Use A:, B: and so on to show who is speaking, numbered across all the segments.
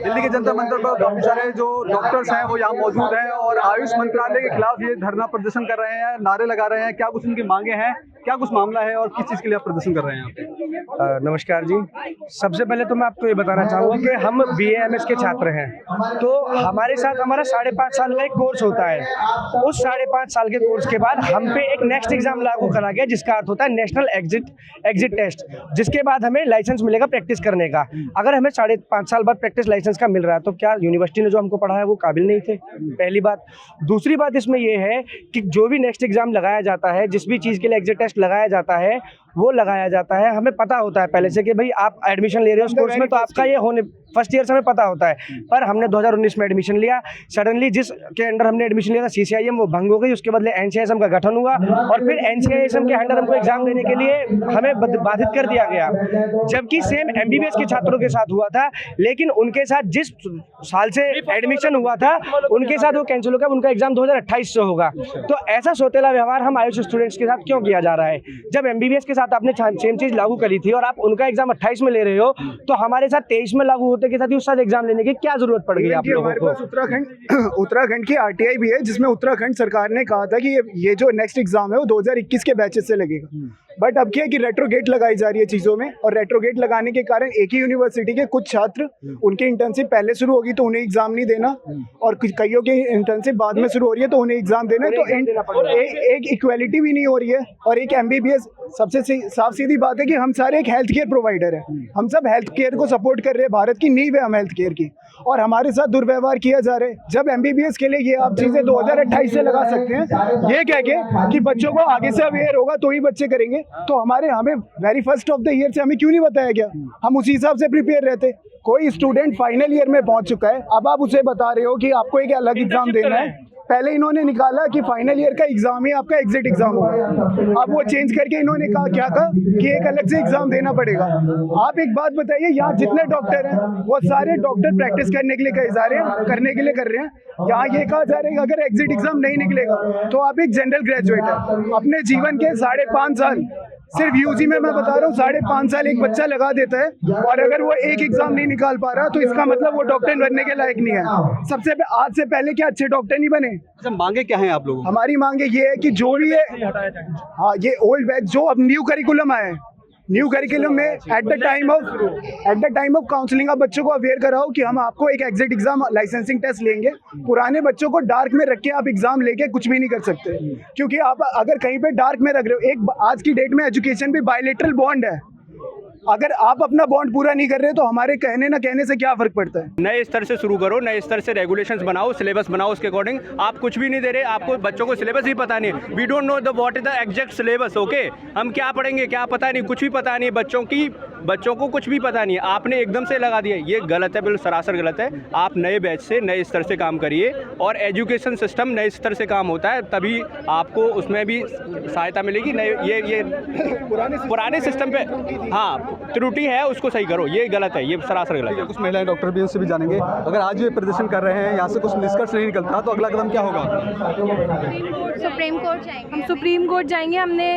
A: दिल्ली के जंतर मंतर पर काफी सारे जो डॉक्टर्स हैं वो यहाँ मौजूद हैं और आयुष मंत्रालय के खिलाफ ये धरना प्रदर्शन कर रहे हैं, नारे लगा रहे हैं। क्या कुछ उनकी मांगे हैं, क्या कुछ मामला है और किस चीज के लिए आप प्रदर्शन कर रहे हैं यहाँ पे?
B: नमस्कार जी। सबसे पहले तो मैं आपको ये बताना चाहूँगा कि हम BAMS के छात्र हैं, तो हमारे साथ हमारा 5.5 साल का एक कोर्स होता है। उस 5.5 साल के कोर्स के बाद हम पे एक नेक्स्ट एग्जाम लागू करा गया, जिसका अर्थ होता है नेशनल एग्जिट टेस्ट, जिसके बाद हमें लाइसेंस मिलेगा प्रैक्टिस करने का। अगर हमें 5.5 साल बाद प्रैक्टिस लाइसेंस का मिल रहा है तो क्या यूनिवर्सिटी ने जो हमको पढ़ाया वो काबिल नहीं थे? पहली बात। दूसरी बात इसमें ये है कि जो भी नेक्स्ट एग्जाम लगाया जाता है, जिस भी चीज़ के लिए एग्जिट टेस्ट लगाया जाता है, वो लगाया जाता है, हमें पता होता है पहले से कि भाई आप एडमिशन ले रहे हो उस कोर्स में, तो आपका ये होने फर्स्ट ईयर से हमें पता होता है। पर हमने 2019 में एडमिशन लिया, सडनली जिसके अंडर हमने एडमिशन लिया था CCIM, वो भंग हो गई, उसके बदले NCISM का गठन हुआ और फिर NCISM के अंडर हमको एग्जाम देने के लिए हमें बाधित कर दिया गया। जबकि सेम MBBS के छात्रों के साथ हुआ था, लेकिन उनके साथ जिस साल से एडमिशन हुआ था उनके साथ वो कैंसिल हो गया, उनका एग्जाम 2028 से होगा। तो ऐसा सोतेला व्यवहार हम आयुष स्टूडेंट्स के साथ क्यों किया जा रहा है? जब MBBS के साथ आपने सेम चीज लागू करी थी और आप उनका एग्जाम 28 में ले रहे हो, तो हमारे साथ 23 में लागू होते के साथ ही उस साथ एग्जाम लेने की क्या जरूरत पड़ गई आप लोगों को?
C: उत्तराखंड की RTI भी है, जिसमें उत्तराखंड सरकार ने कहा था कि ये जो नेक्स्ट एग्जाम है वो 2021 के बैचेस से लगेगा। बट अब क्या है कि रेट्रोगेट लगाई जा रही है चीज़ों में, और रेट्रोगेट लगाने के कारण एक ही यूनिवर्सिटी के कुछ छात्र, उनकी इंटर्नशिप पहले शुरू होगी तो उन्हें एग्जाम नहीं देना, और कईयों की इंटर्नशिप बाद में शुरू हो रही है तो उन्हें एग्जाम देना, तो एक इक्वालिटी भी नहीं हो रही है। और एक MBBS, सबसे साफ सीधी बात है कि हम सारे एक हेल्थ केयर प्रोवाइडर हैं, हम सब हेल्थ केयर को सपोर्ट कर रहे हैं, भारत की नींव है हम हेल्थ केयर की, और हमारे साथ दुर्व्यवहार किया जा रहा है। जब MBBS के लिए ये आप चीज़ें 2028 से लगा सकते हैं, ये कह के कि बच्चों को आगे से अवेयर होगा तो ही बच्चे करेंगे, तो हमें very first of the year से हमें क्यों नहीं बताया गया? हम उसी हिसाब से प्रिपेयर रहते। कोई स्टूडेंट फाइनल ईयर में पहुंच चुका है, अब आप उसे बता रहे हो कि आपको एक अलग एग्जाम देना है। पहले इन्होंने निकाला कि फाइनल ईयर का एग्जाम ही आपका एग्जिट एग्जाम होगा, अब वो चेंज करके इन्होंने कहा क्या कहा कि एक अलग से एग्जाम देना पड़ेगा। आप एक बात बताइए, यहाँ जितने डॉक्टर हैं वो सारे डॉक्टर प्रैक्टिस करने के लिए कहे जा रहे हैं, करने के लिए कर रहे हैं। यहाँ ये कहा जा रहा है कि अगर एग्जिट एग्जाम नहीं निकलेगा तो आप एक जनरल ग्रेजुएट है, अपने जीवन के 5.5 साल सिर्फ UG में, मैं बता रहा हूँ 5.5 साल एक बच्चा लगा देता है, और अगर वो एक एग्जाम नहीं निकाल पा रहा तो इसका मतलब वो डॉक्टर बनने के लायक नहीं है। आज से पहले क्या अच्छे डॉक्टर नहीं बने?
A: अच्छा, मांगे क्या हैं आप लोगों?
C: हमारी मांगे ये है कि जो भी है, हाँ, ये ओल्ड बैच जो अब न्यू करिकुलम आया है, न्यू करिकुलम में at the time of counselling आप बच्चों को अवेयर कराओ कि हम आपको एक एग्जिट एग्जाम लाइसेंसिंग टेस्ट लेंगे। पुराने बच्चों को डार्क में रख के आप एग्जाम लेके कुछ भी नहीं कर सकते, क्योंकि आप अगर कहीं पे डार्क में रख रहे हो, एक आज की डेट में एजुकेशन भी बायलैटरल बॉन्ड है, अगर आप अपना बॉन्ड पूरा नहीं कर रहे तो हमारे कहने ना कहने से क्या फर्क पड़ता है?
D: नए स्तर से शुरू करो, नए स्तर से रेगुलेशंस बनाओ, सिलेबस बनाओ, उसके अकॉर्डिंग। आप कुछ भी नहीं दे रहे, आपको बच्चों को सिलेबस भी पता नहीं है। We don't know the what is the exact syllabus. Okay, हम क्या पढ़ेंगे क्या पता नहीं, कुछ भी पता नहीं, बच्चों को कुछ भी पता नहीं है। आपने एकदम से लगा दिया, ये गलत है, बिल्कुल सरासर गलत है। आप नए बैच से नए स्तर से काम करिए, और एजुकेशन सिस्टम नए स्तर से काम होता है, तभी आपको उसमें भी सहायता मिलेगी। नए ये पुराने सिस्टम पे हाँ त्रुटि है, उसको सही करो, ये गलत है, ये सरासर गलत है।
A: कुछ महिलाएं डॉक्टर भी उनसे भी जानेंगे, अगर आज ये प्रदर्शन कर रहे हैं, यहाँ से कुछ निष्कर्ष नहीं निकलता तो अगला कदम क्या होगा?
E: सुप्रीम कोर्ट जाएंगे। हम सुप्रीम कोर्ट जाएंगे। हमने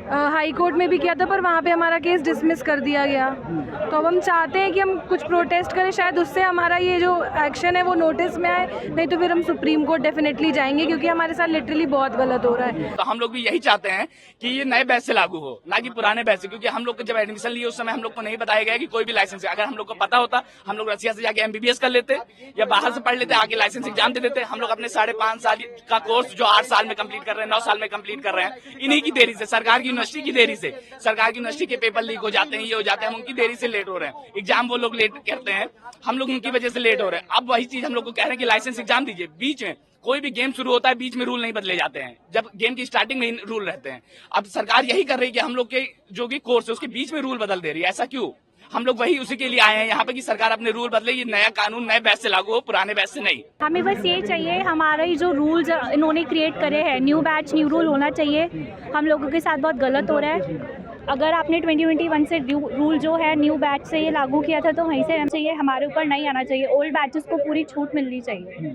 E: हाई कोर्ट में भी किया था, पर वहाँ पे हमारा केस डिसमिस कर दिया गया। तो अब हम चाहते हैं कि हम कुछ प्रोटेस्ट करें, शायद उससे हमारा ये जो एक्शन है वो नोटिस में आए, नहीं तो फिर हम सुप्रीम कोर्ट डेफिनेटली जाएंगे, क्योंकि हमारे साथ लिटरली बहुत गलत हो रहा है।
F: तो हम लोग भी यही चाहते हैं कि ये नए बैच से लागू हो, ना कि पुराने बैच से, क्योंकि हम लोग जब एडमिशन लिए उस समय हम लोग को नहीं बताया गया कि कोई भी लाइसेंस है। अगर हम लोग को पता होता, हम लोग रसिया से जाके MBBS कर लेते या बाहर से पढ़ लेते, आगे लाइसेंस एग्जाम दे देते। हम लोग अपने 5.5 साल का कोर्स जो 8 साल में कंप्लीट कर रहे हैं, 9 साल में कंप्लीट कर रहे हैं, इन्हीं की देरी से, सरकार की यूनिवर्सिटी की देरी से, सरकार की यूनिवर्सिटी के पेपर लीक हो जाते हैं, ये हो जाते हैं, हम उनकी देरी से लेट हो रहे हैं। एग्जाम वो लोग लेट करते हैं, हम लोग उनकी वजह से लेट हो रहे हैं। अब वही चीज हम लोग को कह रहे हैं कि लाइसेंस एग्जाम दीजिए। बीच में कोई भी गेम शुरू होता है, बीच में रूल नहीं बदले जाते हैं, जब गेम की स्टार्टिंग में रूल रहते हैं। अब सरकार यही कर रही है कि हम लोग के जो भी कोर्स है उसके बीच में रूल बदल दे रही है। ऐसा क्यों? हम लोग वही उसी के लिए आए हैं यहाँ पे कि सरकार अपने रूल बदले, ये नया कानून नए बैच से लागू हो, पुराने बैच से नहीं।
G: हमें बस ये चाहिए, हमारा ही जो रूल्स इन्होंने क्रिएट करे हैं, न्यू बैच न्यू रूल होना चाहिए। हम लोगों के साथ बहुत गलत हो रहा है। अगर आपने 2021 से रूल जो है न्यू बैच से ये लागू किया था, तो वहीं से हम चाहिए, हमारे ऊपर नहीं आना चाहिए। ओल्ड बैचेस को पूरी छूट मिलनी चाहिए।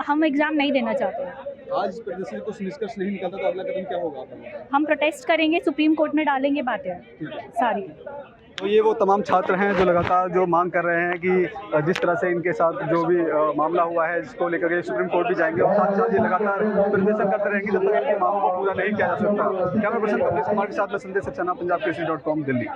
G: हम एग्ज़ाम नहीं देना चाहते।
A: आज प्रदर्शन कुछ निष्कर्ष नहीं निकलता तो अगला कदम क्या होगा?
G: हम प्रोटेस्ट करेंगे, सुप्रीम कोर्ट में डालेंगे बातें सारी।
A: तो ये वो तमाम छात्र हैं जो लगातार जो मांग कर रहे हैं कि जिस तरह से इनके साथ जो भी मामला हुआ है इसको लेकर के सुप्रीम कोर्ट भी जाएंगे और साथ ही साथ ये लगातार प्रदर्शन करते रहेंगे जब तक इनकी मांगों को पूरा नहीं किया जा सकता। कैमरा पर्सन कमलेश कुमार के साथ में संदेश सक्सेना, पंजाब केसरी.com, दिल्ली।